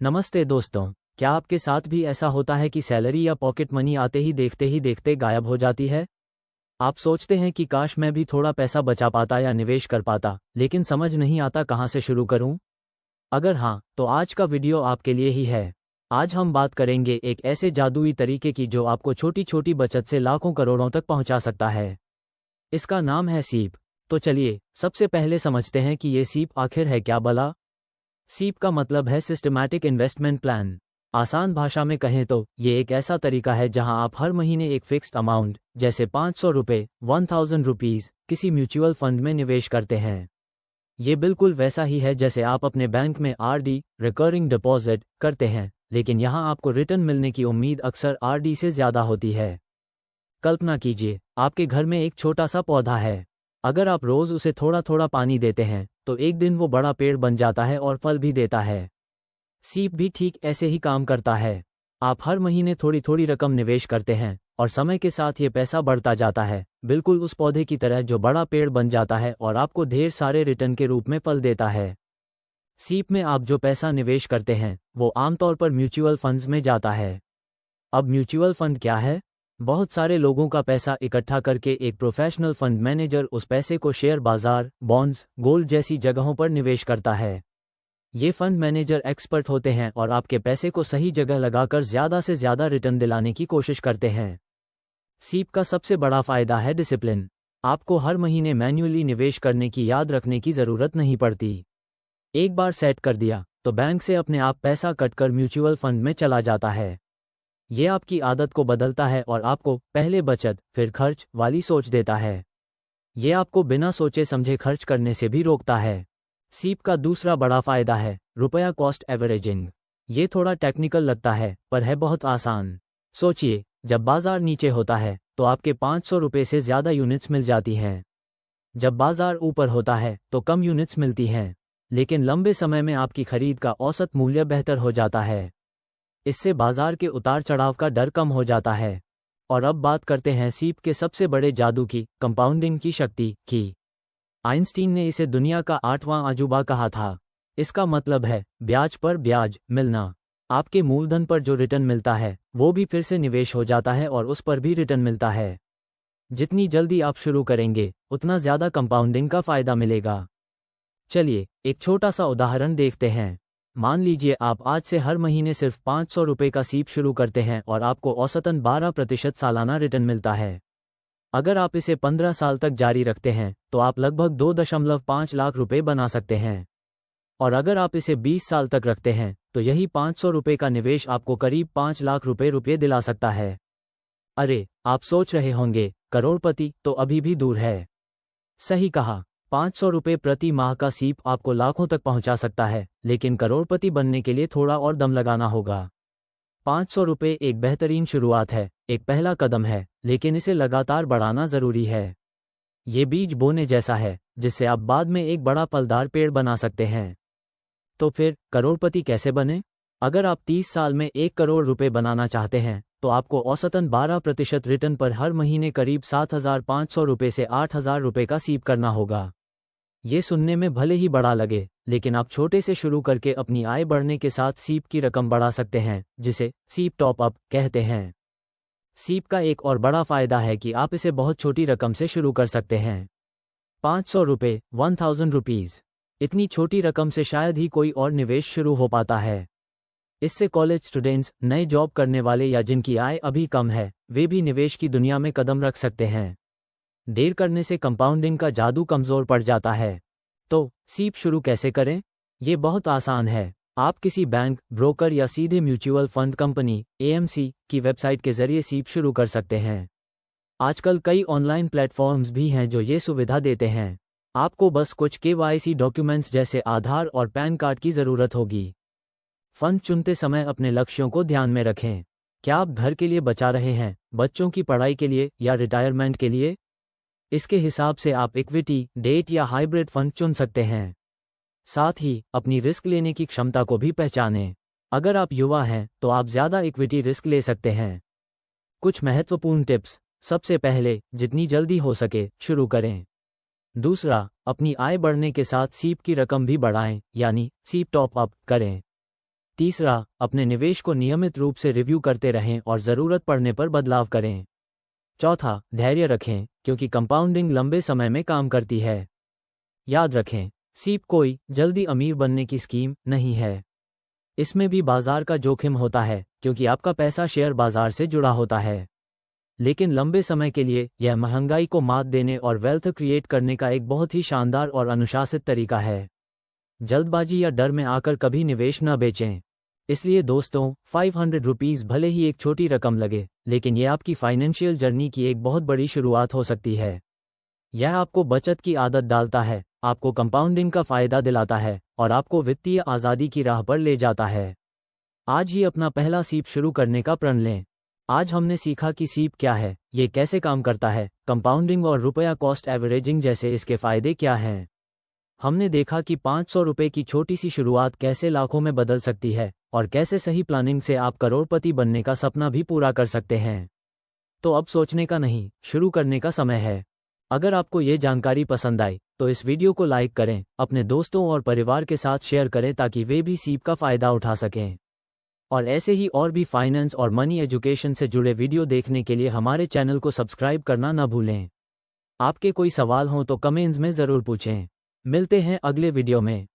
नमस्ते दोस्तों, क्या आपके साथ भी ऐसा होता है कि सैलरी या पॉकेट मनी आते ही देखते गायब हो जाती है? आप सोचते हैं कि काश मैं भी थोड़ा पैसा बचा पाता या निवेश कर पाता, लेकिन समझ नहीं आता कहाँ से शुरू करूं? अगर हाँ, तो आज का वीडियो आपके लिए ही है। आज हम बात करेंगे एक ऐसे जादुई तरीके की जो आपको छोटी छोटी बचत से लाखों करोड़ों तक पहुंचा सकता है। इसका नाम है सीप। तो चलिए, सबसे पहले समझते हैं कि ये सीप आखिर है क्या भला। सीप का मतलब है सिस्टमैटिक इन्वेस्टमेंट प्लान। आसान भाषा में कहें तो ये एक ऐसा तरीका है जहां आप हर महीने एक फिक्स्ड अमाउंट, जैसे 500 रुपये, 1000 रुपीज़, किसी म्यूचुअल फंड में निवेश करते हैं। ये बिल्कुल वैसा ही है जैसे आप अपने बैंक में आरडी, रिकरिंग डिपॉजिट, करते हैं, लेकिन यहाँ आपको रिटर्न मिलने की उम्मीद अक्सर आरडी से ज़्यादा होती है। कल्पना कीजिए, आपके घर में एक छोटा सा पौधा है। अगर आप रोज़ उसे थोड़ा थोड़ा पानी देते हैं, तो एक दिन वो बड़ा पेड़ बन जाता है और फल भी देता है। सीप भी ठीक ऐसे ही काम करता है। आप हर महीने थोड़ी थोड़ी रकम निवेश करते हैं और समय के साथ ये पैसा बढ़ता जाता है, बिल्कुल उस पौधे की तरह जो बड़ा पेड़ बन जाता है और आपको ढेर सारे रिटर्न के रूप में फल देता है। सीप में आप जो पैसा निवेश करते हैं वो आमतौर पर म्यूचुअल फंड्स में जाता है। अब म्यूचुअल फंड क्या है? बहुत सारे लोगों का पैसा इकट्ठा करके एक प्रोफेशनल फंड मैनेजर उस पैसे को शेयर बाजार, बॉन्ड्स, गोल्ड जैसी जगहों पर निवेश करता है। ये फंड मैनेजर एक्सपर्ट होते हैं और आपके पैसे को सही जगह लगाकर ज़्यादा से ज़्यादा रिटर्न दिलाने की कोशिश करते हैं। सीप का सबसे बड़ा फायदा है डिसिप्लिन। आपको हर महीने मैन्युअली निवेश करने की याद रखने की ज़रूरत नहीं पड़ती। एक बार सेट कर दिया तो बैंक से अपने आप पैसा कटकर म्यूचुअल फंड में चला जाता है। ये आपकी आदत को बदलता है और आपको पहले बचत फिर खर्च वाली सोच देता है। ये आपको बिना सोचे समझे खर्च करने से भी रोकता है। सीप का दूसरा बड़ा फायदा है रुपया कॉस्ट एवरेजिंग। ये थोड़ा टेक्निकल लगता है पर है बहुत आसान। सोचिए, जब बाजार नीचे होता है तो आपके 500 रुपये से ज़्यादा यूनिट्स मिल जाती हैं। जब बाजार ऊपर होता है तो कम यूनिट्स मिलती हैं, लेकिन लंबे समय में आपकी खरीद का औसत मूल्य बेहतर हो जाता है। इससे बाजार के उतार चढ़ाव का डर कम हो जाता है। और अब बात करते हैं सीप के सबसे बड़े जादू की, कंपाउंडिंग की शक्ति की। आइंस्टीन ने इसे दुनिया का 8वां अजूबा कहा था। इसका मतलब है ब्याज पर ब्याज मिलना। आपके मूलधन पर जो रिटर्न मिलता है वो भी फिर से निवेश हो जाता है और उस पर भी रिटर्न मिलता है। जितनी जल्दी आप शुरू करेंगे उतना ज़्यादा कंपाउंडिंग का फायदा मिलेगा। चलिए एक छोटा सा उदाहरण देखते हैं। मान लीजिए आप आज से हर महीने सिर्फ 500 रुपये का सीप शुरू करते हैं और आपको औसतन 12% सालाना रिटर्न मिलता है। अगर आप इसे 15 साल तक जारी रखते हैं तो आप लगभग 2.5 लाख रुपए बना सकते हैं। और अगर आप इसे 20 साल तक रखते हैं तो यही 500 रुपये का निवेश आपको करीब 5 लाख रुपए दिला सकता है। अरे, आप सोच रहे होंगे, करोड़पति तो अभी भी दूर है। सही कहा, 500 रुपये प्रति माह का सीप आपको लाखों तक पहुंचा सकता है, लेकिन करोड़पति बनने के लिए थोड़ा और दम लगाना होगा। 500 रुपये एक बेहतरीन शुरुआत है, एक पहला कदम है, लेकिन इसे लगातार बढ़ाना ज़रूरी है। ये बीज बोने जैसा है जिससे आप बाद में एक बड़ा फलदार पेड़ बना सकते हैं। तो फिर करोड़पति कैसे बने? अगर आप 30 साल में 1 करोड़ रुपए बनाना चाहते हैं तो आपको औसतन 12% रिटर्न पर हर महीने करीब 7,500 रुपये से 8,000 रुपये का सीप करना होगा। ये सुनने में भले ही बड़ा लगे, लेकिन आप छोटे से शुरू करके अपनी आय बढ़ने के साथ सीप की रकम बढ़ा सकते हैं, जिसे सीप टॉप अप कहते हैं। सीप का एक और बड़ा फायदा है कि आप इसे बहुत छोटी रकम से शुरू कर सकते हैं। 500 रुपये, 1000 रुपीज़, इतनी छोटी रकम से शायद ही कोई और निवेश शुरू हो पाता है। इससे कॉलेज स्टूडेंट्स, नए जॉब करने वाले या जिनकी आय अभी कम है, वे भी निवेश की दुनिया में कदम रख सकते हैं। देर करने से कंपाउंडिंग का जादू कमज़ोर पड़ जाता है। तो सीप शुरू कैसे करें? ये बहुत आसान है। आप किसी बैंक, ब्रोकर या सीधे म्यूचुअल फंड कंपनी एएमसी की वेबसाइट के जरिए सीप शुरू कर सकते हैं। आजकल कई ऑनलाइन प्लेटफॉर्म्स भी हैं जो ये सुविधा देते हैं। आपको बस कुछ केवाईसी डॉक्यूमेंट्स जैसे आधार और पैन कार्ड की ज़रूरत होगी। फंड चुनते समय अपने लक्ष्यों को ध्यान में रखें। क्या आप घर के लिए बचा रहे हैं, बच्चों की पढ़ाई के लिए या रिटायरमेंट के लिए? इसके हिसाब से आप इक्विटी, डेट या हाइब्रिड फंड चुन सकते हैं। साथ ही अपनी रिस्क लेने की क्षमता को भी पहचानें। अगर आप युवा हैं तो आप ज़्यादा इक्विटी रिस्क ले सकते हैं। कुछ महत्वपूर्ण टिप्स। सबसे पहले, जितनी जल्दी हो सके शुरू करें। दूसरा, अपनी आय बढ़ने के साथ सीप की रकम भी बढ़ाएं, यानी सीप टॉप अप करें। तीसरा, अपने निवेश को नियमित रूप से रिव्यू करते रहें और ज़रूरत पड़ने पर बदलाव करें। चौथा, धैर्य रखें, क्योंकि कंपाउंडिंग लंबे समय में काम करती है। याद रखें, सीप कोई जल्दी अमीर बनने की स्कीम नहीं है। इसमें भी बाजार का जोखिम होता है, क्योंकि आपका पैसा शेयर बाजार से जुड़ा होता है। लेकिन लंबे समय के लिए यह महंगाई को मात देने और वेल्थ क्रिएट करने का एक बहुत ही शानदार और अनुशासित तरीका है। जल्दबाजी या डर में आकर कभी निवेश न बेचें। इसलिए दोस्तों, 500 रुपीज़ भले ही एक छोटी रकम लगे, लेकिन यह आपकी फाइनेंशियल जर्नी की एक बहुत बड़ी शुरुआत हो सकती है। यह आपको बचत की आदत डालता है, आपको कंपाउंडिंग का फायदा दिलाता है और आपको वित्तीय आज़ादी की राह पर ले जाता है। आज ही अपना पहला सीप शुरू करने का प्रण लें। आज हमने सीखा कि सीप क्या है, ये कैसे काम करता है, कंपाउंडिंग और रुपया कॉस्ट एवरेजिंग जैसे इसके फायदे क्या हैं। हमने देखा कि 500 रुपये की छोटी सी शुरुआत कैसे लाखों में बदल सकती है और कैसे सही प्लानिंग से आप करोड़पति बनने का सपना भी पूरा कर सकते हैं। तो अब सोचने का नहीं, शुरू करने का समय है। अगर आपको ये जानकारी पसंद आई तो इस वीडियो को लाइक करें, अपने दोस्तों और परिवार के साथ शेयर करें ताकि वे भी सीप का फ़ायदा उठा सकें। और ऐसे ही और भी फाइनेंस और मनी एजुकेशन से जुड़े वीडियो देखने के लिए हमारे चैनल को सब्सक्राइब करना न भूलें। आपके कोई सवाल हों तो कमेंट्स में ज़रूर पूछें। मिलते हैं अगले वीडियो में।